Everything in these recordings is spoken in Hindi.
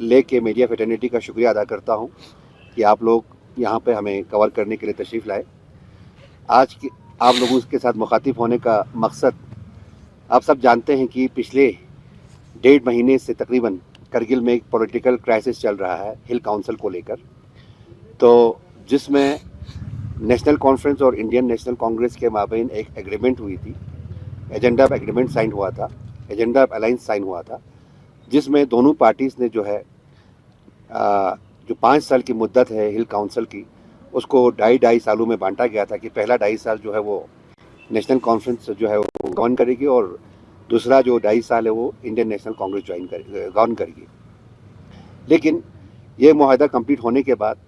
लेके मीडिया फ्रेटर्निटी का शुक्रिया अदा करता हूँ कि आप लोग यहाँ पे हमें कवर करने के लिए तशरीफ़ लाए। आज की आप लोगों के साथ मुखातिब होने का मकसद, आप सब जानते हैं कि पिछले 1.5 महीने से तकरीबन करगिल में एक पॉलिटिकल क्राइसिस चल रहा है हिल काउंसिल को लेकर, तो जिसमें नेशनल कॉन्फ्रेंस और इंडियन नेशनल कांग्रेस के माबैन एक एग्रीमेंट हुई थी, एजेंडा ऑफ एग्रीमेंट साइन हुआ था, एजेंडा ऑफ अलायंस साइन हुआ था, जिसमें दोनों पार्टीज़ ने जो है जो 5 साल की मुद्दत है हिल काउंसिल की, उसको 2.5 सालों में बांटा गया था कि पहला 2.5 साल जो है वो नेशनल कॉन्फ्रेंस जो है वो गवर्न करेगी और दूसरा जो 2.5 साल है वो इंडियन नेशनल कांग्रेस गवर्न करेगी। लेकिन ये मुआहदा कंप्लीट होने के बाद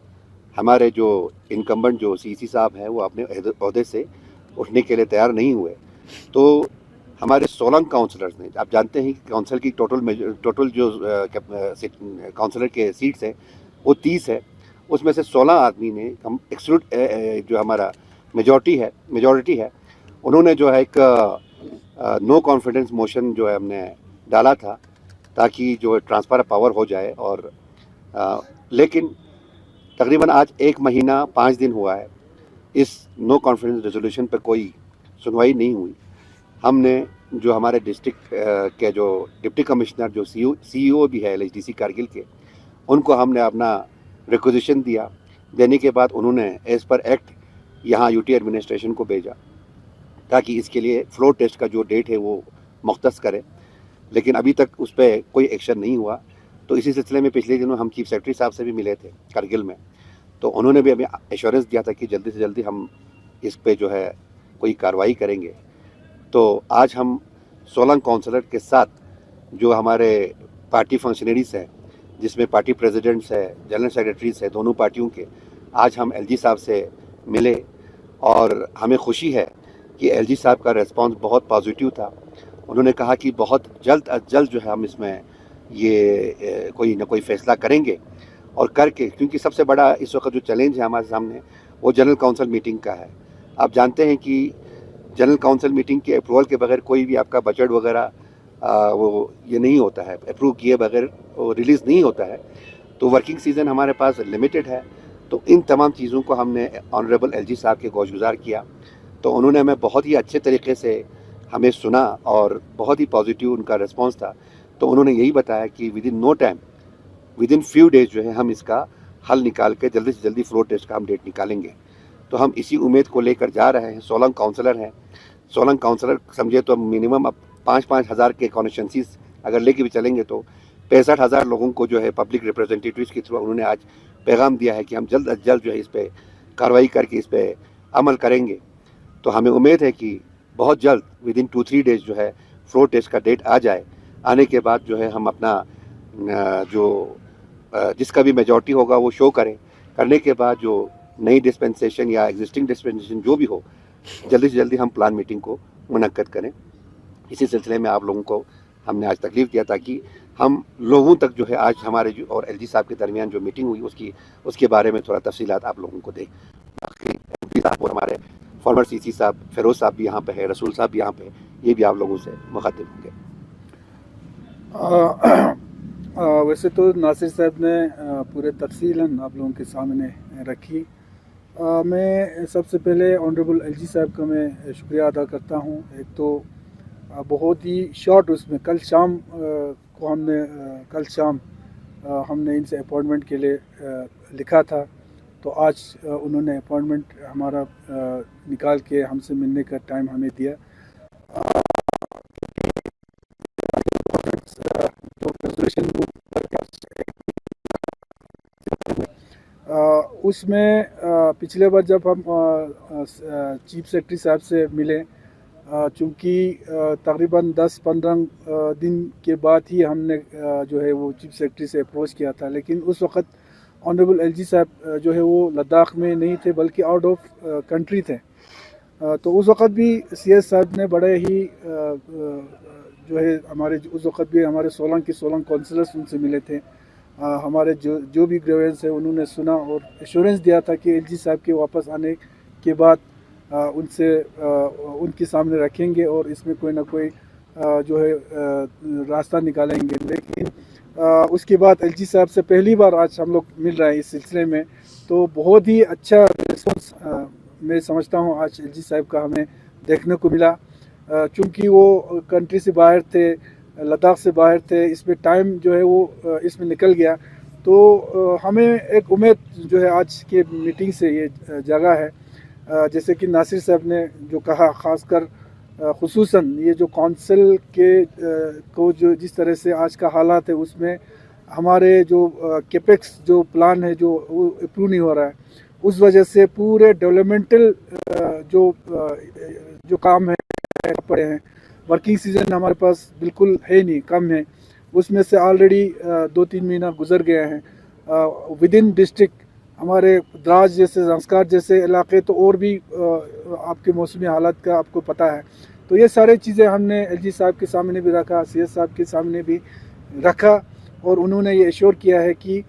हमारे जो इनकम्बेंट जो सीसी साहब हैं वो अपने ओहदे से उठने के लिए तैयार नहीं हुए, तो हमारे 16 काउंसलर्स ने, आप जानते हैं कि काउंसिल की टोटल जो काउंसलर के सीट्स हैं वो 30 है, उसमें से 16 आदमी ने हम एक्सक्लूड जो हमारा मेजॉरिटी है उन्होंने जो है एक नो कॉन्फिडेंस मोशन जो है हमने डाला था ताकि जो ट्रांसफ़र ऑफ पावर हो जाए। और लेकिन तकरीबन आज 1 महीना 5 दिन हुआ है, इस नो कॉन्फिडेंस रेजोल्यूशन पर कोई सुनवाई नहीं हुई। हमने जो हमारे डिस्ट्रिक्ट के जो डिप्टी कमिश्नर जो सीईओ भी है एलएचडीसी कारगिल के, उनको हमने अपना रिक्वेजिशन दिया, देने के बाद उन्होंने एज़ पर एक्ट यहाँ यूटी एडमिनिस्ट्रेशन को भेजा ताकि इसके लिए फ्लोर टेस्ट का जो डेट है वो मुख्तस करें, लेकिन अभी तक उस पर कोई एक्शन नहीं हुआ। तो इसी सिलसिले में पिछले दिनों हम चीफ सेक्रेटरी साहब से भी मिले थे कारगिल में, तो उन्होंने भी हमें एश्योरेंस दिया था कि जल्दी से जल्दी हम इस पे जो है कोई कार्रवाई करेंगे। तो आज हम 16 काउंसलर के साथ जो हमारे पार्टी फंक्शनरीज हैं, जिसमें पार्टी प्रेसिडेंट्स है, जनरल सेक्रेटरीज है दोनों पार्टियों के, आज हम एलजी साहब से मिले और हमें खुशी है कि एलजी साहब का रिस्पांस बहुत पॉजिटिव था। उन्होंने कहा कि बहुत जल्द अज जल्द जो है हम इसमें ये कोई ना कोई फ़ैसला करेंगे और करके, क्योंकि सबसे बड़ा इस वक्त जो चैलेंज है हमारे सामने वो जनरल काउंसिल मीटिंग का है। आप जानते हैं कि जनरल काउंसिल मीटिंग के अप्रूवल के बगैर कोई भी आपका बजट वगैरह वो ये नहीं होता है, अप्रूव किए बगैर वो रिलीज़ नहीं होता है। तो वर्किंग सीज़न हमारे पास लिमिटेड है, तो इन तमाम चीज़ों को हमने ऑनरेबल एलजी साहब के गौशगुजार किया, तो उन्होंने हमें बहुत ही अच्छे तरीके से हमें सुना और बहुत ही पॉजिटिव उनका रिस्पॉन्स था। तो उन्होंने यही बताया कि within no time, within few days जो है हम इसका हल निकाल के जल्दी से जल्दी फ्लोर टेस्ट का हम डेट निकालेंगे। तो हम इसी उम्मीद को लेकर जा रहे हैं। 16 काउंसलर हैं, 16 काउंसलर समझे तो मिनिमम अब 5-5 हज़ार के कॉन्स्टिट्यूंसीज अगर लेके भी चलेंगे तो 65,000 लोगों को जो है पब्लिक रिप्रेजेंटेटिव्स के थ्रू उन्होंने आज पैगाम दिया है कि हम जल्द अज जल्द जो है इस पर कार्रवाई करके इस पर अमल करेंगे। तो हमें उम्मीद है कि बहुत जल्द विद इन 2-3 डेज जो है फ्लोर टेस्ट का डेट आ जाए। आने के बाद जो है हम अपना जो जिसका भी मेजॉरिटी होगा वो शो करें, करने के बाद जो नई डिस्पेंसेशन या एग्जिस्टिंग डिस्पेंसेशन जो भी हो, जल्दी से जल्दी हम प्लान मीटिंग को मुनक्कद करें। इसी सिलसिले में आप लोगों को हमने आज तकलीफ़ दिया ताकि हम लोगों तक जो है आज हमारे जो और एलजी साहब के दरमियान जो मीटिंग हुई उसके बारे में थोड़ा तफसीलात आप लोगों को दें। बाकी एमपी साहब और हमारे फॉर्मर सीसी साहब फिरोज़ साहब भी यहाँ पे है, रसूल साहब भी यहाँ पे, ये भी आप लोगों से मुखातिब होंगे। वैसे तो नासिर साहब ने पूरे तफसीलन आप लोगों के सामने रखी। मैं सबसे पहले ऑनरेबल एलजी साहब का मैं शुक्रिया अदा करता हूँ। एक तो बहुत ही शॉर्ट उसमें कल शाम हमने इनसे अपॉइंटमेंट के लिए लिखा था, तो आज उन्होंने अपॉइंटमेंट हमारा निकाल के हमसे मिलने का टाइम हमें दिया। उसमें पिछले बार जब हम चीफ सेक्रेटरी साहब से मिले, चूँकि तकरीबन 10-15 दिन के बाद ही हमने जो है वो चीफ सेक्रेटरी से अप्रोच किया था, लेकिन उस वक़्त ऑनरेबल एलजी साहब जो है वो लद्दाख में नहीं थे बल्कि आउट ऑफ कंट्री थे। तो उस वक़्त भी सीएस साहब ने बड़े ही जो है उस वक़्त भी हमारे 16 के 16 काउंसलर्स उनसे मिले थे। हमारे जो भी ग्रीवेंस है उन्होंने सुना और एश्योरेंस दिया था कि एलजी साहब के वापस आने के बाद उनसे उनके सामने रखेंगे और इसमें कोई ना कोई जो है रास्ता निकालेंगे। लेकिन उसके बाद एलजी साहब से पहली बार आज हम लोग मिल रहे हैं इस सिलसिले में, तो बहुत ही अच्छा रिस्पॉन्स मैं समझता हूँ आज एलजी साहब का हमें देखने को मिला। चूँकि वो कंट्री से बाहर थे, लद्दाख से बाहर थे, इसमें टाइम जो है वो इसमें निकल गया, तो हमें एक उम्मीद जो है आज के मीटिंग से ये जगह है। जैसे कि नासिर साहब ने जो कहा, ख़ासकर खुसूसन ये जो काउंसिल के को जो जिस तरह से आज का हालात है, उसमें हमारे जो कैपेक्स जो प्लान है जो वो अप्रूव नहीं हो रहा है, उस वजह से पूरे डेवलपमेंटल जो काम है पड़े हैं। वर्किंग सीज़न हमारे पास बिल्कुल है नहीं, कम है, उसमें से ऑलरेडी 2-3 महीना गुजर गए हैं। विद इन डिस्ट्रिक्ट हमारे द्रास जैसे, संस्कार जैसे इलाके तो और भी आपके मौसमी हालात का आपको पता है। तो ये सारी चीज़ें हमने एलजी साहब के सामने भी रखा, सीएस साहब के सामने भी रखा, और उन्होंने ये एश्योर किया है कि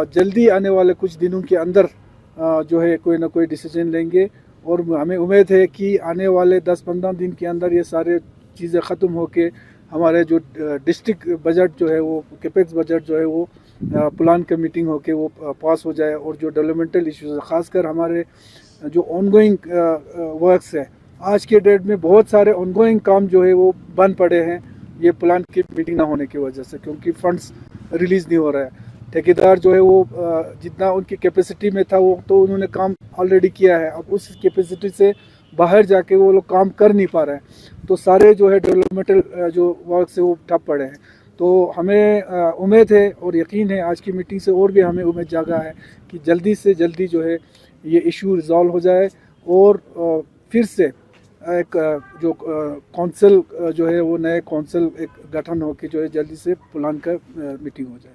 जल्दी आने वाले कुछ दिनों के अंदर जो है कोई ना कोई डिसीजन लेंगे, और हमें उम्मीद है कि आने वाले 10-15 दिन के अंदर ये सारे चीज़ें ख़त्म होके हमारे जो डिस्ट्रिक्ट बजट जो है वो कैपेक्स बजट जो है वो प्लान का मीटिंग होके वो पास हो जाए, और जो डेवलपमेंटल इश्यूज है, ख़ासकर हमारे जो ऑनगोइंग वर्क्स है, आज के डेट में बहुत सारे ऑनगोइंग काम जो है वो बंद पड़े हैं ये प्लान की मीटिंग ना होने की वजह से, क्योंकि फंड्स रिलीज़ नहीं हो रहा है। ठेकेदार जो है वो जितना उनकी कैपेसिटी में था वो तो उन्होंने काम ऑलरेडी किया है, अब उस कैपेसिटी से बाहर जाके वो लोग काम कर नहीं पा रहे हैं, तो सारे जो है डेवलपमेंटल जो वर्क से वो ठप पड़े हैं। तो हमें उम्मीद है और यकीन है आज की मीटिंग से और भी हमें उम्मीद जागा है कि जल्दी से जल्दी जो है ये इशू रिजॉल्व हो जाए, और फिर से एक जो काउंसिल जो है वो नए काउंसिल एक गठन होकर जो है जल्दी से प्लान का मीटिंग हो जाए।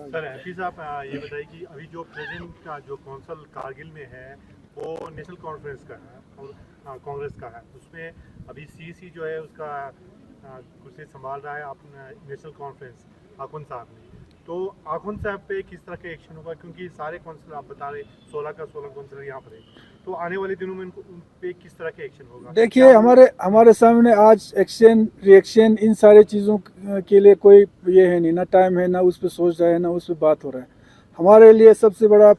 सर हैफी साहब ये बताइए कि अभी जो प्रेजेंट का जो काउंसिल कारगिल में है वो नेशनल कॉन्फ्रेंस का है और कांग्रेस का है, उसमें अभी सीसी जो है उसका कुर्सी संभाल रहा है अपना नेशनल कॉन्फ्रेंस आखुन साहब ने, तो आखुन साहब पे किस तरह का एक्शन होगा, क्योंकि सारे काउंसिलर आप बता रहे 16 का 16 काउंसिलर यहाँ पर है, तो आने वाले दिनों में उन पे किस तरह का एक्शन होगा? देखिए, हमारे सामने आज एक्शन रिएक्शन इन सारे चीज़ों के लिए कोई ये है नहीं, ना टाइम है, ना उस पर सोच रहा है, ना उस पर बात हो रहा है। हमारे लिए सबसे बड़ा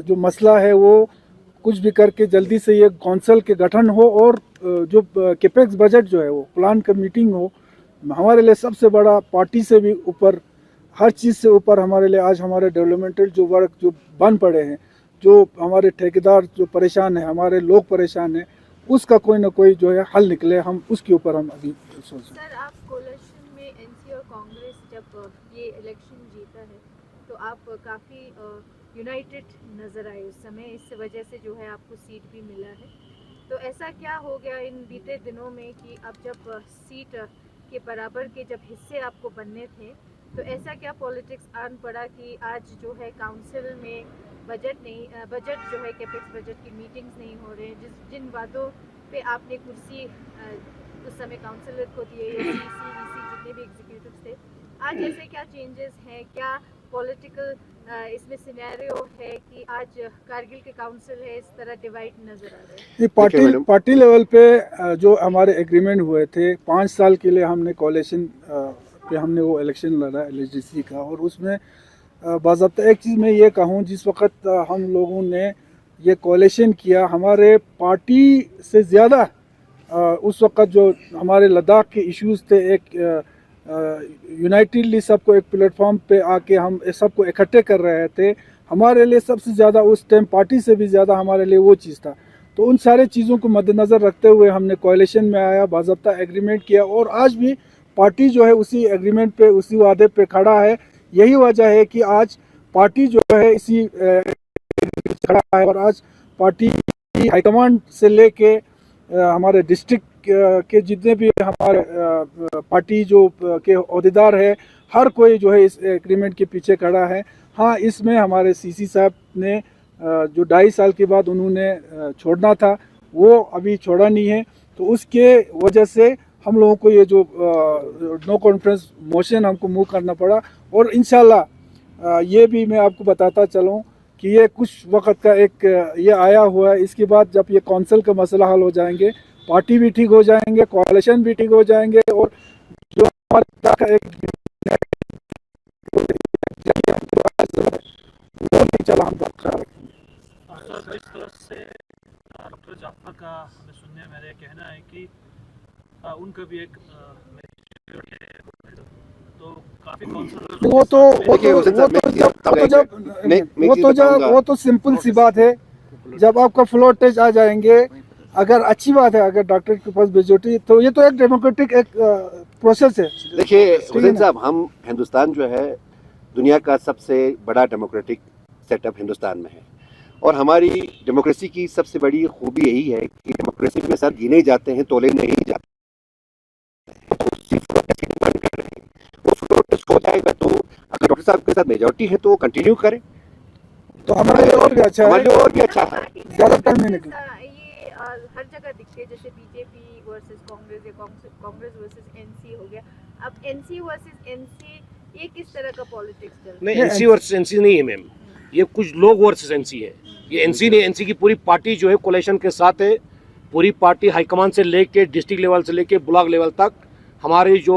जो मसला है वो कुछ भी करके जल्दी से ये काउंसिल के गठन हो, और जो कैपेक्स बजट जो है वो प्लान का मीटिंग हो। हमारे लिए सबसे बड़ा पार्टी से भी ऊपर, हर चीज़ से ऊपर हमारे लिए आज हमारे डेवलपमेंटल जो वर्क जो बंद पड़े हैं, जो हमारे ठेकेदार जो परेशान है, हमारे लोग परेशान हैं, उसका कोई ना कोई जो है हल निकले, हम उसके ऊपर हम अभी सोच रहे हैं। सर, आप कोalition में एनसी और कांग्रेस जब ये इलेक्शन जीता है तो आप काफ़ी यूनाइटेड नज़र आए उस समय, इस वजह से जो है आपको सीट भी मिला है। तो ऐसा क्या हो गया इन बीते दिनों में कि अब जब सीट के बराबर के जब हिस्से आपको बनने थे, तो ऐसा क्या पॉलिटिक्स आन पड़ा कि आज जो है काउंसिल में बजट जो है कैपेक्स बजट की मीटिंग्स नहीं हो रहे हैं, जिन वादों पे आपने कुर्सी उस समय काउंसिलर को दिए या सीसी जितने भी एग्जीक्यूटिव्स थे, आज ऐसे क्या चेंजेस हैं, क्या पॉलिटिकल इसमें सिनेरियो है कि आज कारगिल के काउंसिल है इस तरह डिवाइड नजर आ रहे हैं? पार्टी लेवल पे जो हमारे एग्रीमेंट हुए थे 5 साल के लिए, हमने कोalition पे हमने वो इलेक्शन लड़ा एलएचडीसी का, और उसमें बाज़ाब्ता एक चीज़ मैं ये कहूँ, जिस वक्त हम लोगों ने ये कोalition किया, हमारे पार्टी से ज़्यादा उस वक्त जो हमारे लद्दाख के इश्यूज़ थे, एक यूनाइटेडली सबको एक प्लेटफॉर्म पे आके हम सबको इकट्ठे कर रहे थे। हमारे लिए सबसे ज़्यादा उस टाइम पार्टी से भी ज़्यादा हमारे लिए वो चीज़ था। तो उन सारे चीज़ों को मद्देनज़र रखते हुए हमने कोalition में आया, बाज़ाब्ता एग्रीमेंट किया, और आज भी पार्टी जो है उसी एग्रीमेंट पे, उसी वादे पे खड़ा है। यही वजह है कि आज पार्टी जो है इसी खड़ा है, और आज पार्टी हाईकमांड से लेके हमारे डिस्ट्रिक्ट के जितने भी हमारे पार्टी जो के अहदेदार है, हर कोई जो है इस एग्रीमेंट के पीछे खड़ा है। हाँ, इसमें हमारे सीसी साहब ने जो 2.5 साल के बाद उन्होंने छोड़ना था वो अभी छोड़ा नहीं है, तो उसके वजह से हम लोगों को ये जो नो कॉन्फ्रेंस मोशन हमको मूव करना पड़ा। और इंशाल्लाह ये भी मैं आपको बताता चलूँ कि ये कुछ वक्त का एक ये आया हुआ है, इसके बाद जब ये काउंसिल का मसला हल हो जाएंगे, पार्टी भी ठीक हो जाएंगे, कोalition भी ठीक हो जाएंगे, और हमारे का एक वो नहीं चला, हम ख्याल रखेंगे। सर इस तरह से डॉक्टर जाफर का हमें सुनने में मेरा कहना है कि उनका भी एक तो काफी काउंसलर वो तो सिंपल सी बात है। जब आपका फ्लोर टेस्ट आ जाएंगे, अगर अच्छी बात है, अगर डॉक्टर के पास मेजोरिटी, तो ये तो एक डेमोक्रेटिक एक प्रोसेस है। देखिए हुसैन साहब, हम हिंदुस्तान जो है दुनिया का सबसे बड़ा डेमोक्रेटिक सेटअप हिंदुस्तान में है, और हमारी डेमोक्रेसी की सबसे बड़ी खूबी यही है कि डेमोक्रेसी में सर गिने जाते हैं, तोले नहीं जाते। वो फ्लोर टेस्ट हो जाएगा, तो अगर डॉक्टर साहब के साथ मेजोरिटी है तो कंटिन्यू करें, तो हमारे लिए और भी अच्छा है, हमारे लिए और भी अच्छा है। ज़्यादा टाइम नहीं निकले। ये हर जगह दिखते हैं, जैसे बीजेपी वर्सेस कांग्रेस या कांग्रेस वर्सेस एनसी हो गया। अब एनसी वर्सेस एनसी, ये किस तरह का पॉलिटिक्स चल रहा है? नहीं, एनसी वर्सेस एनसी नहीं है मैम, ये कुछ लोग वर्सेस एनसी है। ये एनसी नहीं, एनसी की पूरी पार्टी जो है कोलेशन के साथ है। पूरी पार्टी हाईकमान से लेके डिस्ट्रिक्ट लेवल से लेके ब्लॉक लेवल तक हमारी जो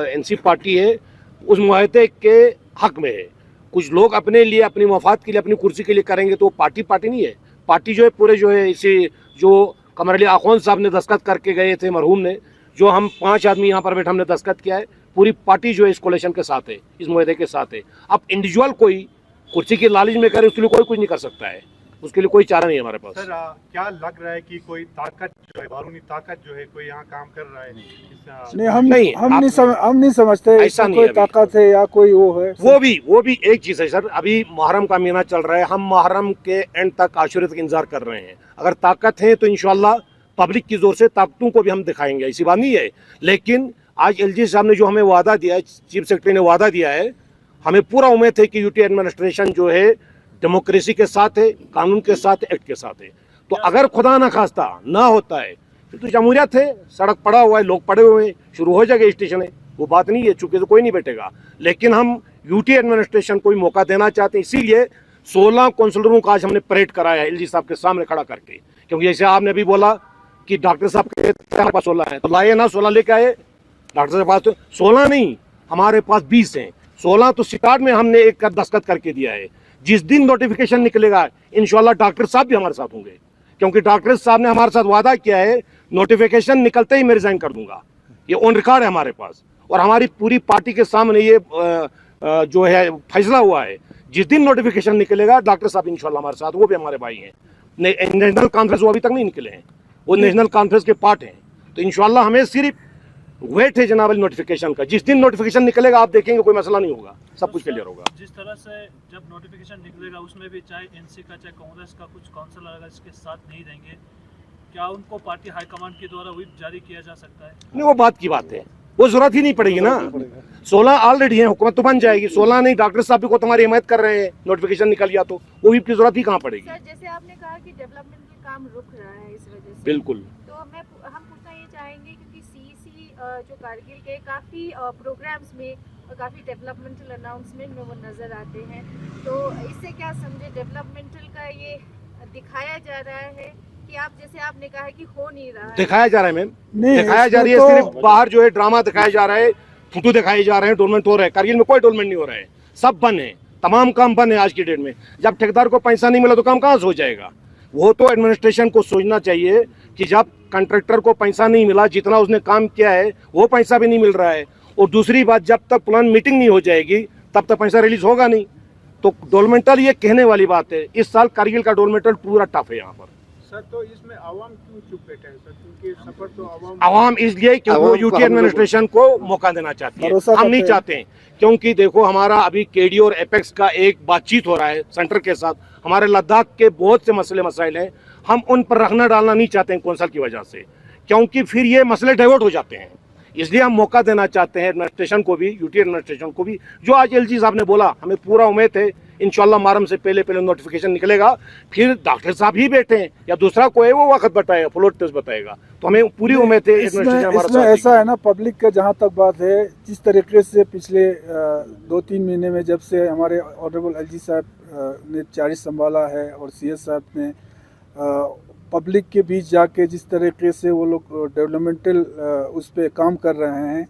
एनसी पार्टी है उस मुआहदे के हक में है। कुछ लोग अपने लिए, अपनी मफाद के लिए, अपनी कुर्सी के लिए करेंगे, तो पार्टी नहीं है। पार्टी जो है पूरे जो है इसी जो कमर अली आखौन साहब ने दस्तखत करके गए थे मरहूम ने, जो हम 5 आदमी यहाँ पर बैठे हमने दस्तखत किया है, पूरी पार्टी जो है इस कोलेशन के साथ है, इस मुआहदे के साथ है। अब इंडिविजुअल कोई कुर्सी की लालच में करे, उसके लिए कोई कुछ नहीं कर सकता है, उसके लिए कोई चारा नहीं है हमारे पास। सर क्या लग रहा है कि कोई ताकत जो है, बारूनी ताकत जो है, कोई यहाँ काम कर रहा है? नहीं, हम नहीं समझते ऐसा नहीं कोई है ताकत है या कोई वो है। वो भी एक चीज़ है सर, अभी मुहर्रम का महीना चल रहा है, हम मुहर्रम के एंड तक आशुरे तक इंतजार कर रहे हैं। अगर ताकत है तो इंशाल्लाह पब्लिक की जोर से ताकतों को भी हम दिखाएंगे, ऐसी बात नहीं है। लेकिन आज एलजी साहब ने जो हमें वादा दिया है, चीफ सेक्रेटरी ने वादा दिया है, हमें पूरा उम्मीद है कि यूटी एडमिनिस्ट्रेशन जो है डेमोक्रेसी के साथ है, कानून के साथ, एक्ट के साथ है। तो अगर खुदा ना खास्ता ना होता है तो जमहूरियत है, सड़क पड़ा हुआ है, लोग पड़े हुए हैं, शुरू हो जाएगा स्टेशन है, वो बात नहीं है, चूंकि तो कोई नहीं बैठेगा। लेकिन हम यूटी एडमिनिस्ट्रेशन को भी मौका देना चाहते हैं, इसीलिए 16 काउंसलरों का आज हमने परेड कराया है एलजी साहब के सामने खड़ा करके। क्योंकि जैसे आपने अभी बोला कि डॉक्टर साहब के पास 16 है, तो लाए ना 16 लेके आए। डॉक्टर साहब पास तो 16 नहीं, हमारे पास 20 हैं। 16 तो स्टार्ट में हमने एक दस्तखत करके दिया है। जिस दिन नोटिफिकेशन निकलेगा इंशाल्लाह डॉक्टर साहब भी हमारे साथ होंगे, क्योंकि डॉक्टर साहब ने हमारे साथ वादा किया है, नोटिफिकेशन निकलते ही मैं रिजाइन कर दूंगा। ये ऑन रिकॉर्ड है हमारे पास, और हमारी पूरी पार्टी के सामने ये जो है फैसला हुआ है। जिस दिन नोटिफिकेशन निकलेगा डॉक्टर साहब इंशाल्लाह हमारे साथ, वो भी हमारे भाई हैं। नेशनल कॉन्फ्रेंस वो अभी तक नहीं निकले हैं, वो नेशनल कॉन्फ्रेंस के पार्ट हैं। तो इंशाल्लाह हमें सिर्फ वेट है जनाब नोटिफिकेशन का। जिस दिन नोटिफिकेशन निकलेगा आप देखेंगे कोई मसला नहीं होगा, सब कुछ क्लियर होगा। जिस तरह से जब नोटिफिकेशन निकलेगा उसमें भी चाहे एनसी का चाहे कांग्रेस का कुछ काउंसलर अगर इसके साथ नहीं रहेंगे, क्या उनको पार्टी हाईकमान के द्वारा व्हिप जारी किया जा सकता है? नहीं, वो बात की बात है, वो जरूरत ही नहीं पड़ेगी ना। 16 ऑलरेडी है, हुकूमत तो बन जाएगी। 16 नहीं, डॉक्टर साहब भी को तुम्हारी हिमायत कर रहे हैं, नोटिफिकेशन निकल गया तो वो व्हिप की जरूरत ही कहाँ पड़ेगी। सर जैसे आपने कहा कि डेवलपमेंटल काम रुक रहा है इस वजह से, बिल्कुल, तो हम पूछना ये चाहेंगे क्योंकि सीईसी जो कारगिल के काफ़ी प्रोग्राम्स में और काफ़ी डेवलपमेंटल अनाउंसमेंट में वो नज़र आते हैं, तो इससे क्या समझे, डेवलपमेंटल का ये दिखाया जा रहा है कि आप जैसे आपने कहा है कि हो नहीं रहा है? दिखाया जा रहा है मैम, नहीं, दिखाया जा रही है, सिर्फ बाहर जो है ड्रामा दिखाया जा रहा है, फोटो दिखाए जा रहे हैं, डेवलपमेंट हो रहा है। कारगिल में कोई डेवलपमेंट नहीं हो रहा है, सब बंद है, तमाम काम बंद है आज की डेट में। जब ठेकेदार को पैसा नहीं मिला तो काम कहाँ से हो जाएगा? वो तो एडमिनिस्ट्रेशन को सोचना चाहिए कि जब कॉन्ट्रैक्टर को पैसा नहीं मिला, जितना उसने काम किया है वो पैसा भी नहीं मिल रहा है, और दूसरी बात जब तक प्लान मीटिंग नहीं हो जाएगी तब तक पैसा रिलीज होगा नहीं। तो डेवलपमेंटल ये कहने वाली बात है। इस साल कारगिल का डेवलपमेंटल पूरा टफ है यहाँ पर। सर तो इसमें आवाम क्यों चुप बैठे हैं सर? क्योंकि सफर तो आवाम इसलिए क्योंकि वो यूटी एडमिनिस्ट्रेशन को मौका देना चाहती है, हम नहीं चाहते हैं। क्योंकि देखो हमारा अभी केडी और एपेक्स का एक बातचीत हो रहा है सेंटर के साथ, हमारे लद्दाख के बहुत से मसले मसाइल हैं, हम उन पर रखना डालना नहीं चाहते हैं कौंसल की वजह से, क्योंकि फिर ये मसले डाइवर्ट हो जाते हैं। इसलिए हम मौका देना चाहते हैं एडमिनिस्ट्रेशन को भी, यूटी एडमिनिस्ट्रेशन को भी। जो आज एलजी साहब ने बोला, हमें पूरा उम्मीद है इंशाल्लाह मुहर्रम से पहले नोटिफिकेशन निकलेगा, फिर डॉक्टर साहब ही बैठे हैं या दूसरा कोई वो वक्त बताएगा, फ्लोर टेस्ट बताएगा, तो हमें पूरी उम्मीद है इसमें ऐसा है ना, पब्लिक का जहाँ तक बात है, जिस तरीके से पिछले 2-3 महीने में जब से हमारे ऑनरेबल एलजी साहब ने चार्ज संभाला है और सीएस साहब ने पब्लिक के बीच जाके जिस तरीके से वो लोग डेवलपमेंटल उस पर काम कर रहे हैं,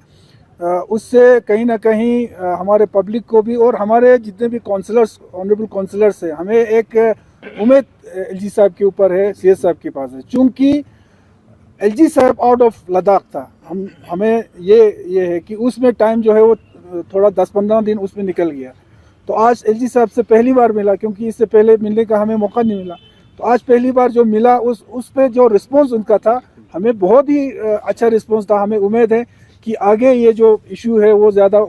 उससे कहीं ना कहीं हमारे पब्लिक को भी और हमारे जितने भी काउंसलर्स ऑनरेबल काउंसलर्स हैं हमें एक उम्मीद एलजी साहब के ऊपर है, सीएस साहब के पास है। चूँकि एलजी साहब आउट ऑफ लद्दाख था, हमें ये है कि उसमें टाइम जो है वो थोड़ा 10-15 दिन उसमें निकल गया। तो आज एलजी साहब से पहली बार मिला, क्योंकि इससे पहले मिलने का हमें मौका नहीं मिला। तो आज पहली बार जो मिला उस पे जो रिस्पांस उनका था, हमें बहुत ही अच्छा रिस्पांस था। हमें उम्मीद है कि आगे ये जो इशू है वो ज़्यादा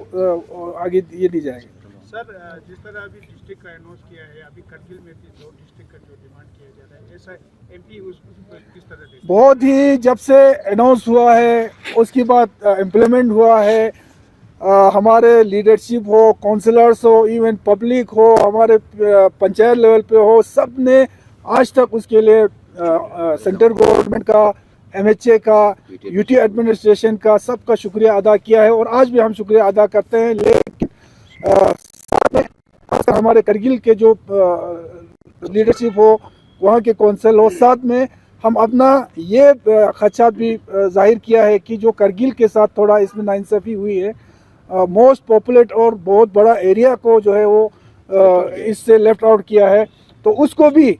आगे ये दी जाएगी। सर, जिस तरह अभी डिस्ट्रिक्ट का अनाउंस किया है, अभी करगिल में भी 2 डिस्ट्रिक्ट का जो डिमांड किया जा रहा है, ऐसा एमपी उस किस तरह देखते हैं? बहुत ही जब से अनाउंस हुआ है उसके बाद इम्प्लीमेंट हुआ है, हमारे लीडरशिप हो, काउंसलर्स हो, इवन पब्लिक हो, हमारे पंचायत लेवल पे हो, सब ने आज तक उसके लिए सेंट्रल गवर्नमेंट का, एमएचए का, यूटी एडमिनिस्ट्रेशन का सबका शुक्रिया अदा किया है और आज भी हम शुक्रिया अदा करते हैं। लेकिन साथ में हमारे करगिल के जो लीडरशिप हो, वहाँ के कौंसिल हो, साथ में हम अपना ये खदशात भी जाहिर किया है कि जो करगिल के साथ थोड़ा इसमें नाइंसाफ़ी हुई है, मोस्ट पॉपुलेट और बहुत बड़ा एरिया को जो है वो इससे लेफ्ट आउट किया है। तो उसको भी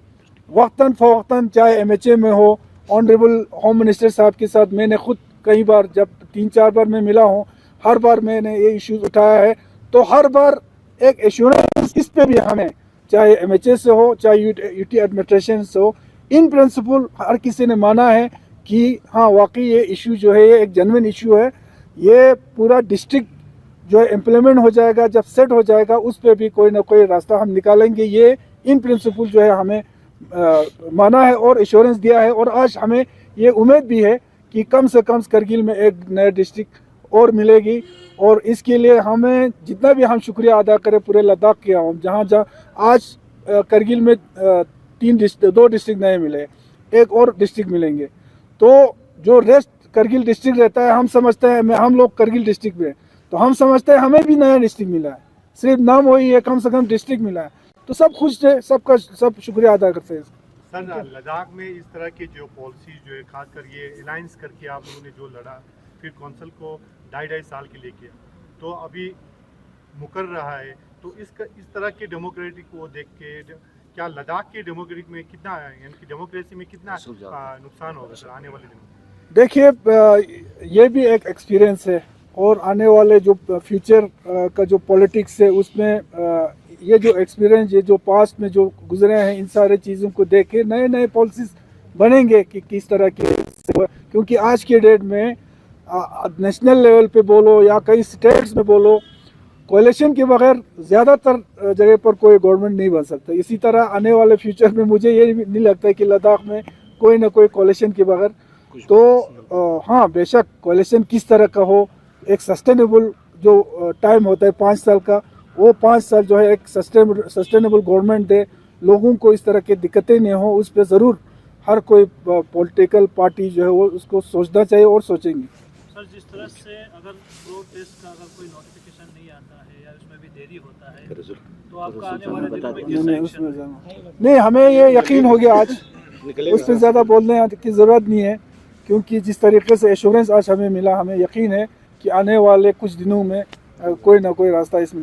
वक्तन फ़वक्तन, चाहे एमएचए में हो, ऑनरेबल होम मिनिस्टर साहब के साथ मैंने खुद कई बार, जब 3-4 बार मैं मिला हूँ, हर बार मैंने ये इश्यूज उठाया है। तो हर बार एक एश्योरेंस इस पे भी हमें, चाहे एमएचए से हो, चाहे यूटी एडमिनिस्ट्रेशन से हो, इन प्रिंसिपल हर किसी ने माना है कि हाँ वाकई ये इशू जो है ये एक जेन्युइन इशू है। ये पूरा डिस्ट्रिक्ट जो है इम्प्लीमेंट हो जाएगा, जब सेट हो जाएगा उस पर भी कोई ना कोई रास्ता हम निकालेंगे। ये इन प्रिंसिपल जो है हमें माना है और एश्योरेंस दिया है। और आज हमें ये उम्मीद भी है कि कम से कम करगिल में एक नया डिस्ट्रिक्ट और मिलेगी। और इसके लिए हमें जितना भी हम शुक्रिया अदा करें पूरे लद्दाख के हम, जहाँ आज करगिल में 2 डिस्ट्रिक्ट नए मिले, एक और डिस्ट्रिक्ट मिलेंगे। तो जो रेस्ट करगिल डिस्ट्रिक्ट रहता है, हम समझते हैं, हम लोग करगिल डिस्ट्रिक्ट में, तो हम समझते हैं हमें भी नया डिस्ट्रिक्ट मिला है, सिर्फ नाम वही है, कम से कम डिस्ट्रिक्ट मिला है। तो सब खुश है, सबका सब शुक्रिया अदा करते हैं। सर, लद्दाख में इस तरह की जो पॉलिसी जो है, खासकर ये अलायंस करके आप लोगों ने जो लड़ा, फिर कौंसिल को 2.5 साल के लिए किया, तो अभी मुकर रहा है, तो इस तरह के डेमोक्रेटिक को देख के क्या लद्दाख के डेमोक्रेटिक में कितना, यानी कि डेमोक्रेसी में कितना नुकसान होगा सर आने वाले दिनों में? देखिए, ये भी एक एक्सपीरियंस है और आने वाले जो फ्यूचर का जो पॉलिटिक्स है उसमें ये जो एक्सपीरियंस, ये जो पास्ट में जो गुजरे हैं, इन सारे चीज़ों को देख के नए नए पॉलिसीज बनेंगे कि किस तरह के। क्योंकि आज के डेट में नेशनल लेवल पे बोलो या कई स्टेट्स में बोलो, कोalition के बगैर ज़्यादातर जगह पर कोई गवर्नमेंट नहीं बन सकता। इसी तरह आने वाले फ्यूचर में मुझे ये नहीं लगता है कि लद्दाख में कोई ना कोई कोalition के बगैर, तो हाँ बेशक कोalition किस तरह का हो, एक सस्टेनेबल जो टाइम होता है 5 साल का, वो 5 साल जो है एक सस्टेनेबल गवर्नमेंट दे, लोगों को इस तरह की दिक्कतें नहीं हो, उस पर ज़रूर हर कोई पॉलिटिकल पार्टी जो है वो उसको सोचना चाहिए और सोचेंगे। सर, जिस तरह से अगर प्रोटेस्ट का अगर कोई नोटिफिकेशन नहीं आता है या उसमें भी देरी होता है, तो आपका आने वाले दिनों में कैसा एक्शन? नहीं, हमें ये यकीन हो गया आज, उस पर ज़्यादा बोलने की ज़रूरत नहीं है, क्योंकि जिस तरीके से एश्योरेंस आज हमें मिला, हमें यकीन है कि आने वाले कुछ दिनों में कोई ना कोई रास्ता इसमें